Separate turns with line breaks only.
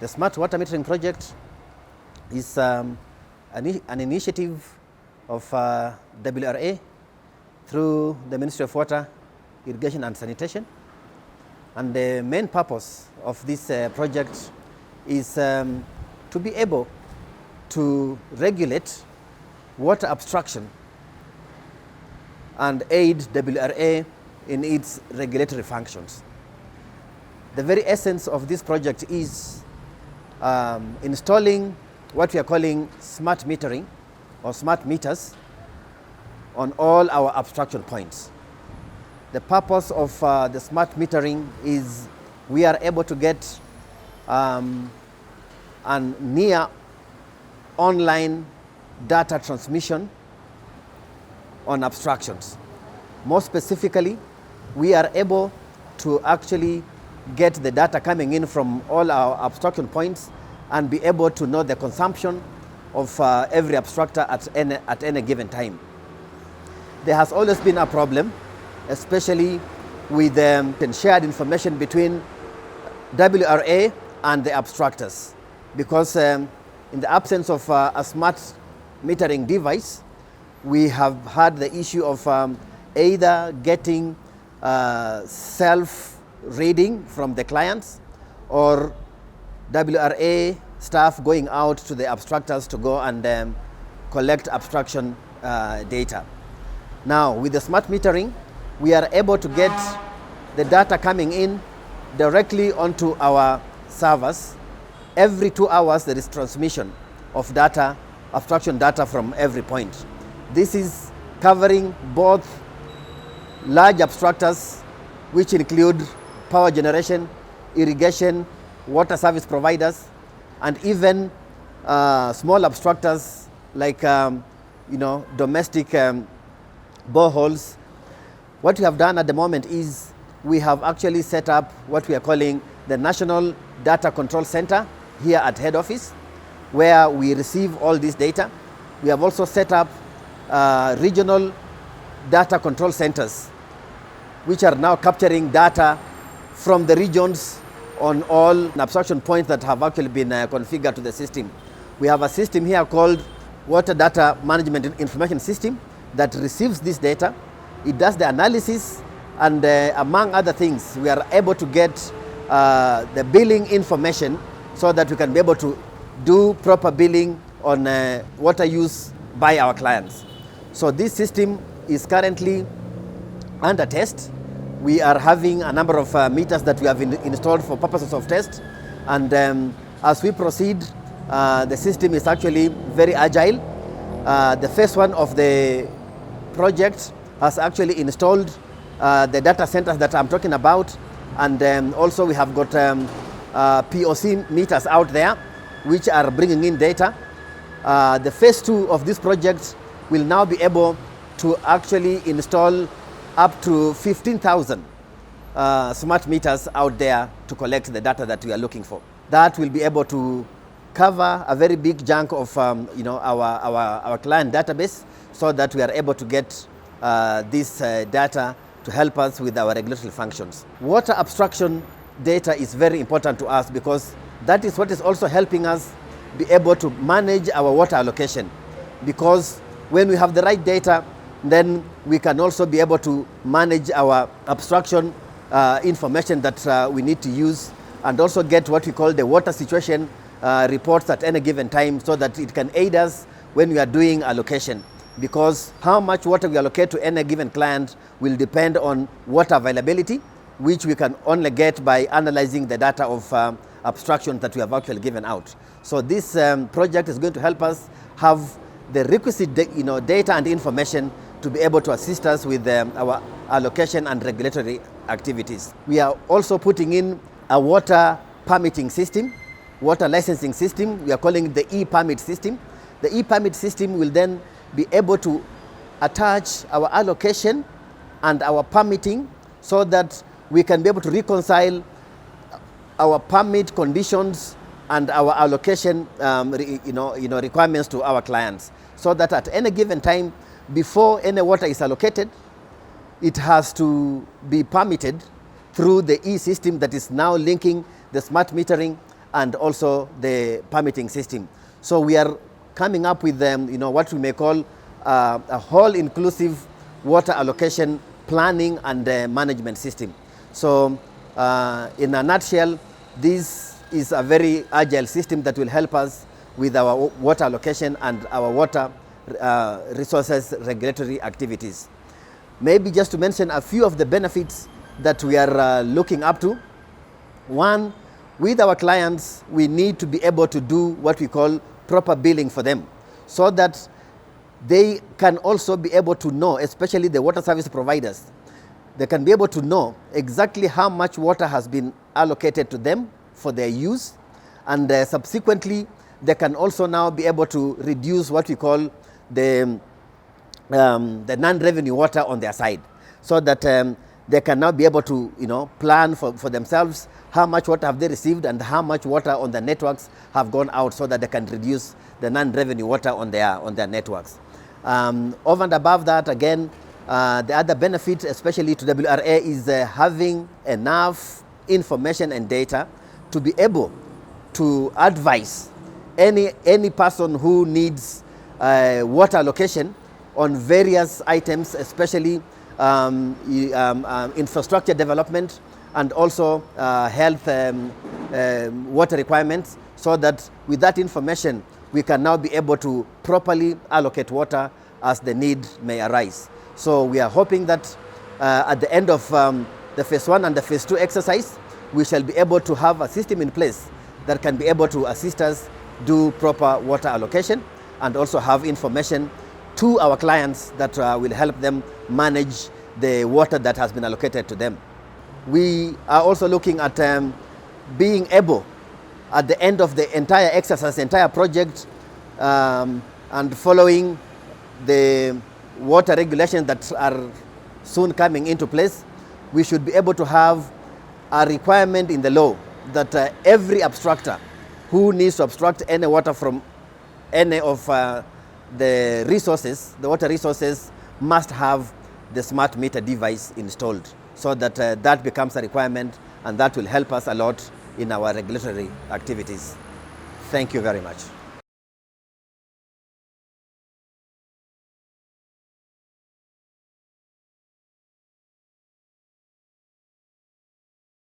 The Smart Water Metering Project is an initiative of WRA through the Ministry of Water, Irrigation and Sanitation. And the main purpose of this project is to be able to regulate water abstraction and aid WRA in its regulatory functions. The very essence of this project is installing what we are calling smart metering or smart meters on all our abstraction points. The purpose of the smart metering is we are able to get a near online data transmission on abstractions. More specifically, we are able to actually get the data coming in from all our abstraction points and be able to know the consumption of every abstractor at any given time. There has always been a problem, especially with shared information between WRA and the abstractors, because in the absence of a smart metering device, we have had the issue of either getting self-reading from the clients or WRA staff going out to the abstractors to go and collect abstraction data. Now, with the smart metering, we are able to get the data coming in directly onto our servers. Every 2 hours, there is transmission of data, abstraction data from every point. This is covering both large abstractors, which include power generation, irrigation, water service providers, and even small abstractors like domestic boreholes. What we have done at the moment is we have actually set up what we are calling the National Data Control Center here at head office, where we receive all this data. We have also set up regional data control centers, which are now capturing data from the regions on all abstraction points that have actually been configured to the system. We have a system here called Water Data Management Information System that receives this data. It does the analysis, and among other things, we are able to get the billing information so that we can be able to do proper billing on water use by our clients. So this system is currently under test. We are having a number of meters that we have installed for purposes of test, and as we proceed, the system is actually very agile. The first one of the project has actually installed the data centers that I'm talking about, and also we have got POC meters out there which are bringing in data. The phase 2 of this project will now be able to actually install up to 15,000 smart meters out there to collect the data that we are looking for. That will be able to cover a very big chunk of our client database, so that we are able to get this data to help us with our regulatory functions. Water abstraction data is very important to us because that is what is also helping us be able to manage our water allocation. Because when we have the right data, then we can also be able to manage our abstraction information that we need to use, and also get what we call the water situation reports at any given time, so that it can aid us when we are doing allocation. Because how much water we allocate to any given client will depend on water availability, which we can only get by analyzing the data of abstraction that we have actually given out. So this project is going to help us have the requisite data and information to be able to assist us with our allocation and regulatory activities. We are also putting in a water permitting system, water licensing system. We are calling it the e-permit system. The e-permit system will then be able to attach our allocation and our permitting, so that we can be able to reconcile our permit conditions and our allocation requirements to our clients, so that at any given time, before any water is allocated, it has to be permitted through the e-system that is now linking the smart metering and also the permitting system. So we are coming up with what we may call a whole inclusive water allocation planning and management system. So in a nutshell, this is a very agile system that will help us with our water allocation and our water resources regulatory activities. Maybe just to mention a few of the benefits that we are looking up to. One, with our clients, we need to be able to do what we call proper billing for them, so that they can also be able to know, especially the water service providers, they can be able to know exactly how much water has been allocated to them for their use, and subsequently they can also now be able to reduce what we call the non-revenue water on their side, so that they can now be able to plan for themselves how much water have they received and how much water on the networks have gone out, so that they can reduce the non-revenue water on their networks. Over and above that, again, the other benefit, especially to WRA, is having enough information and data to be able to advise any person who needs water allocation on various items, especially infrastructure development and also health water requirements, so that with that information we can now be able to properly allocate water as the need may arise. So we are hoping that at the end of the phase 1 and the phase 2 exercise, we shall be able to have a system in place that can be able to assist us do proper water allocation and also have information to our clients that will help them manage the water that has been allocated to them. We are also looking at being able, at the end of the entire exercise, entire project, and following the water regulations that are soon coming into place, we should be able to have a requirement in the law that every abstractor who needs to abstract any water from any of the resources, the water resources, must have the smart meter device installed, so that that becomes a requirement, and that will help us a lot in our regulatory activities. Thank you very much.